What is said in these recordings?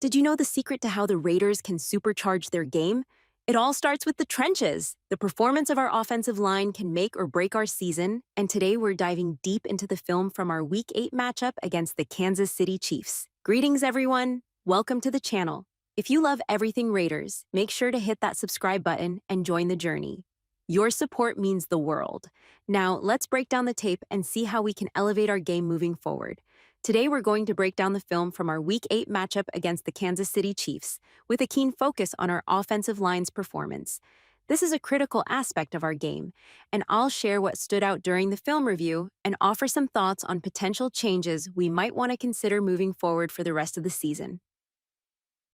Did you know the secret to how the Raiders can supercharge their game? It all starts with the trenches. The performance of our offensive line can make or break our season, and today we're diving deep into the film from our Week 8 matchup against the Kansas City Chiefs. Greetings, everyone. Welcome to the channel. If you love everything Raiders, make sure to hit that subscribe button and join the journey. Your support means the world. Now, let's break down the tape and see how we can elevate our game moving forward. Today, we're going to break down the film from our Week 8 matchup against the Kansas City Chiefs, with a keen focus on our offensive line's performance. This is a critical aspect of our game, and I'll share what stood out during the film review and offer some thoughts on potential changes we might want to consider moving forward for the rest of the season.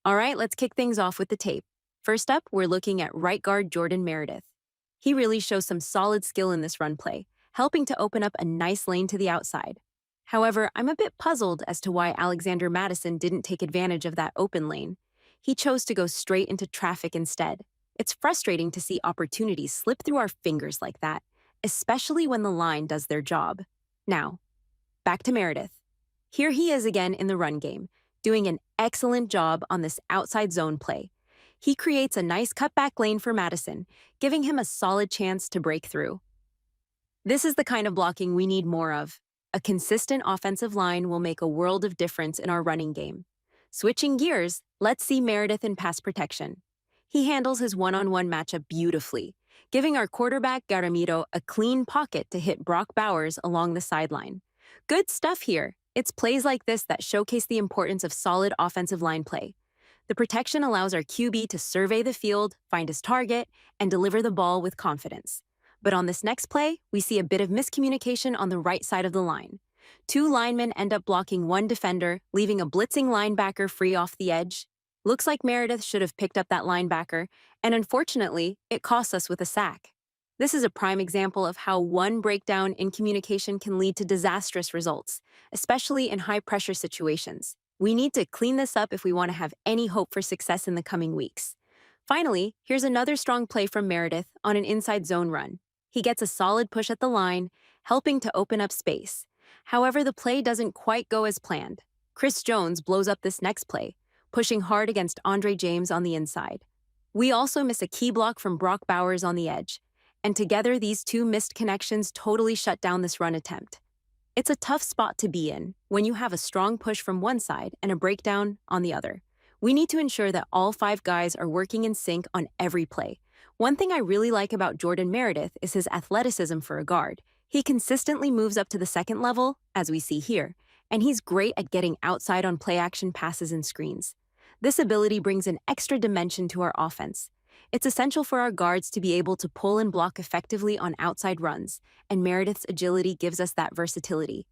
All right, let's kick things off with the tape. First up, we're looking at right guard Jordan Meredith. He really shows some solid skill in this run play, helping to open up a nice lane to the outside. However, I'm a bit puzzled as to why Alexander Madison didn't take advantage of that open lane. He chose to go straight into traffic instead. It's frustrating to see opportunities slip through our fingers like that, especially when the line does their job. Now, back to Meredith. Here he is again in the run game, doing an excellent job on this outside zone play. He creates a nice cutback lane for Madison, giving him a solid chance to break through. This is the kind of blocking we need more of. A consistent offensive line will make a world of difference in our running game. Switching gears, let's see Meredith in pass protection. He handles his one-on-one matchup beautifully, giving our quarterback Garamito a clean pocket to hit Brock Bowers along the sideline. Good stuff here. It's plays like this that showcase the importance of solid offensive line play. The protection allows our QB to survey the field, find his target, and deliver the ball with confidence. But on this next play, we see a bit of miscommunication on the right side of the line. Two linemen end up blocking one defender, leaving a blitzing linebacker free off the edge. Looks like Meredith should have picked up that linebacker, and unfortunately, it costs us with a sack. This is a prime example of how one breakdown in communication can lead to disastrous results, especially in high-pressure situations. We need to clean this up if we want to have any hope for success in the coming weeks. Finally, here's another strong play from Meredith on an inside zone run. He gets a solid push at the line, helping to open up space. However, the play doesn't quite go as planned. Chris Jones blows up this next play, pushing hard against Andre James on the inside. We also miss a key block from Brock Bowers on the edge, and together these two missed connections totally shut down this run attempt. It's a tough spot to be in when you have a strong push from one side and a breakdown on the other. We need to ensure that all five guys are working in sync on every play. One thing I really like about Jordan Meredith is his athleticism for a guard. He consistently moves up to the second level, as we see here, and he's great at getting outside on play-action passes and screens. This ability brings an extra dimension to our offense. It's essential for our guards to be able to pull and block effectively on outside runs, and Meredith's agility gives us that versatility.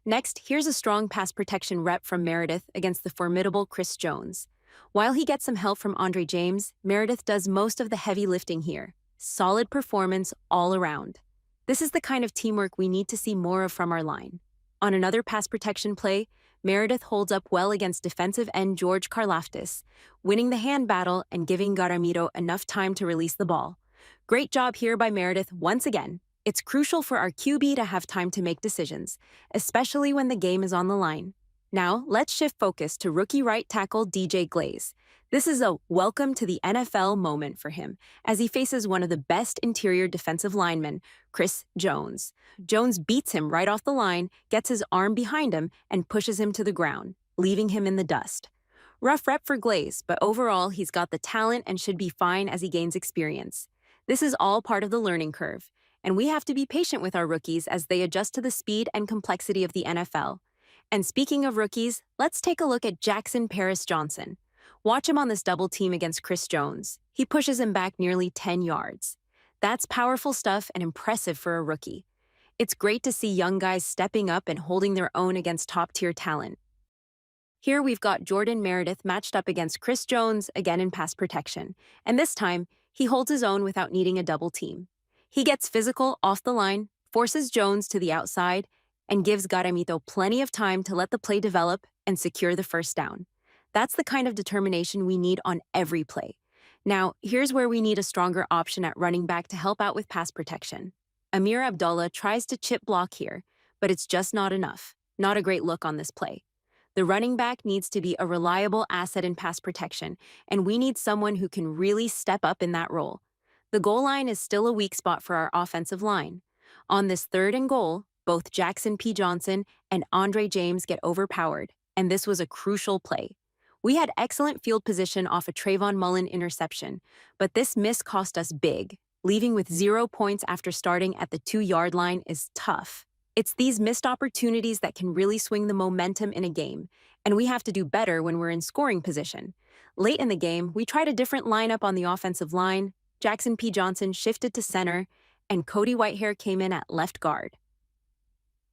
Next, here's a strong pass protection rep from Meredith against the formidable Chris Jones. While he gets some help from Andre James, Meredith does most of the heavy lifting here. Solid performance all around. This is the kind of teamwork we need to see more of from our line. On another pass protection play, Meredith holds up well against defensive end George Karlaftis, winning the hand battle and giving Garamito enough time to release the ball. Great job here by Meredith once again. It's crucial for our QB to have time to make decisions, especially when the game is on the line. Now, let's shift focus to rookie right tackle DJ Glaze. This is a welcome to the NFL moment for him, as he faces one of the best interior defensive linemen, Chris Jones. Jones beats him right off the line, gets his arm behind him, and pushes him to the ground, leaving him in the dust. Rough rep for Glaze, but overall, he's got the talent and should be fine as he gains experience. This is all part of the learning curve, and we have to be patient with our rookies as they adjust to the speed and complexity of the NFL. And speaking of rookies, let's take a look at Jackson Paris-Johnson. Watch him on this double team against Chris Jones. He pushes him back nearly 10 yards. That's powerful stuff and impressive for a rookie. It's great to see young guys stepping up and holding their own against top-tier talent. Here we've got Jordan Meredith matched up against Chris Jones, again in pass protection. And this time, he holds his own without needing a double team. He gets physical off the line, forces Jones to the outside, and gives Garamito plenty of time to let the play develop and secure the first down. That's the kind of determination we need on every play. Now, here's where we need a stronger option at running back to help out with pass protection. Amir Abdullah tries to chip block here, but it's just not enough. Not a great look on this play. The running back needs to be a reliable asset in pass protection, and we need someone who can really step up in that role. The goal line is still a weak spot for our offensive line. On this third and goal, both Jackson P. Johnson and Andre James get overpowered, and this was a crucial play. We had excellent field position off a Trayvon Mullen interception, but this miss cost us big. Leaving with 0 points after starting at the 2-yard line is tough. It's these missed opportunities that can really swing the momentum in a game, and we have to do better when we're in scoring position. Late in the game, we tried a different lineup on the offensive line. Jackson P. Johnson shifted to center, and Cody Whitehair came in at left guard.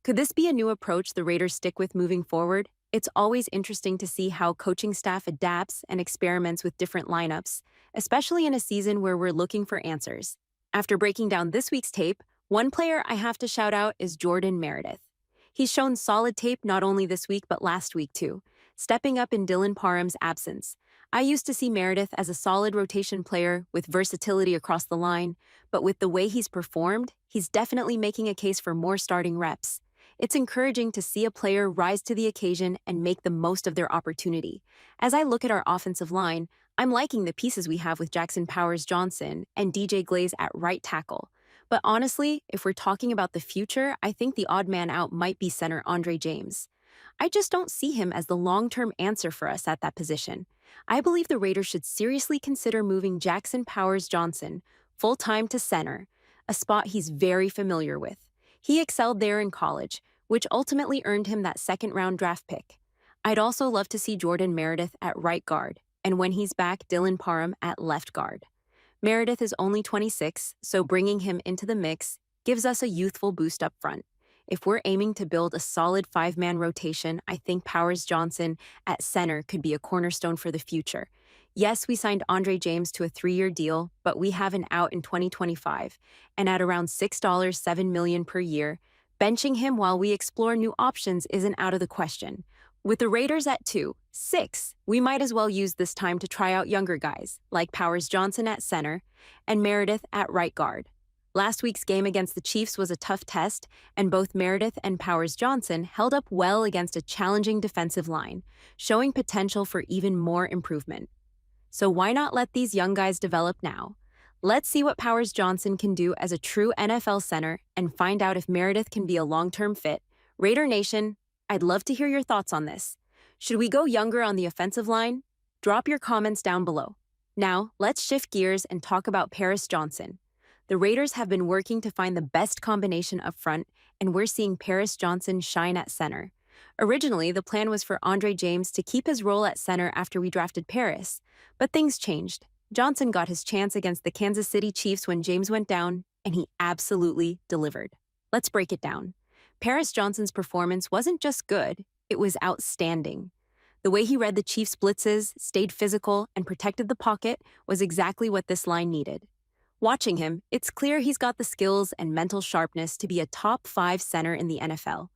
Could this be a new approach the Raiders stick with moving forward? It's always interesting to see how coaching staff adapts and experiments with different lineups, especially in a season where we're looking for answers. After breaking down this week's tape, one player I have to shout out is Jordan Meredith. He's shown solid tape not only this week but last week too, stepping up in Dylan Parham's absence. I used to see Meredith as a solid rotation player with versatility across the line, but with the way he's performed, he's definitely making a case for more starting reps. It's encouraging to see a player rise to the occasion and make the most of their opportunity. As I look at our offensive line, I'm liking the pieces we have with Jackson Powers Johnson and DJ Glaze at right tackle. But honestly, if we're talking about the future, I think the odd man out might be center Andre James. I just don't see him as the long-term answer for us at that position. I believe the Raiders should seriously consider moving Jackson Powers Johnson full-time to center, a spot he's very familiar with. He excelled there in college, which ultimately earned him that second-round draft pick. I'd also love to see Jordan Meredith at right guard, and when he's back, Dylan Parham at left guard. Meredith is only 26, so bringing him into the mix gives us a youthful boost up front. If we're aiming to build a solid 5-man rotation, I think Powers Johnson at center could be a cornerstone for the future. Yes, we signed Andre James to a 3-year deal, but we have an out in 2025, and at around $7 million per year, benching him while we explore new options isn't out of the question. With the Raiders at 2-6, we might as well use this time to try out younger guys, like Powers Johnson at center and Meredith at right guard. Last week's game against the Chiefs was a tough test, and both Meredith and Powers Johnson held up well against a challenging defensive line, showing potential for even more improvement. So why not let these young guys develop now? Let's see what Powers Johnson can do as a true NFL center and find out if Meredith can be a long-term fit. Raider Nation, I'd love to hear your thoughts on this. Should we go younger on the offensive line? Drop your comments down below. Now, let's shift gears and talk about Paris Johnson. The Raiders have been working to find the best combination up front, and we're seeing Paris Johnson shine at center. Originally, the plan was for Andre James to keep his role at center after we drafted Paris, but things changed. Johnson got his chance against the Kansas City Chiefs when James went down, and he absolutely delivered. Let's break it down. Paris Johnson's performance wasn't just good, it was outstanding. The way he read the Chiefs' blitzes, stayed physical, and protected the pocket was exactly what this line needed. Watching him, it's clear he's got the skills and mental sharpness to be a top 5 center in the NFL.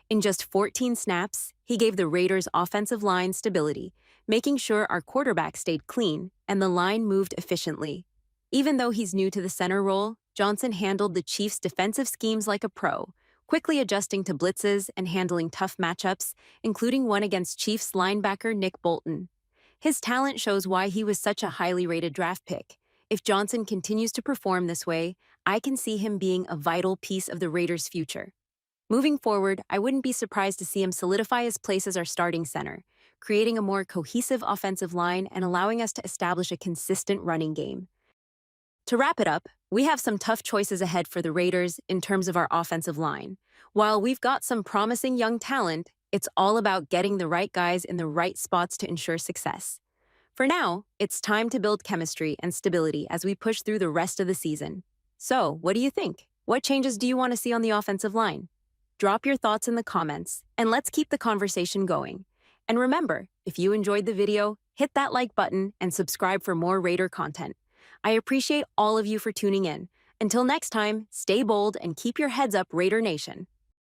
In just 14 snaps, he gave the Raiders' offensive line stability, making sure our quarterback stayed clean and the line moved efficiently. Even though he's new to the center role, Johnson handled the Chiefs' defensive schemes like a pro, quickly adjusting to blitzes and handling tough matchups, including one against Chiefs linebacker Nick Bolton. His talent shows why he was such a highly rated draft pick. If Johnson continues to perform this way, I can see him being a vital piece of the Raiders' future. Moving forward, I wouldn't be surprised to see him solidify his place as our starting center, creating a more cohesive offensive line and allowing us to establish a consistent running game. To wrap it up, we have some tough choices ahead for the Raiders in terms of our offensive line. While we've got some promising young talent, it's all about getting the right guys in the right spots to ensure success. For now, it's time to build chemistry and stability as we push through the rest of the season. So, what do you think? What changes do you want to see on the offensive line? Drop your thoughts in the comments, and let's keep the conversation going. And remember, if you enjoyed the video, hit that like button and subscribe for more Raider content. I appreciate all of you for tuning in. Until next time, stay bold and keep your heads up, Raider Nation.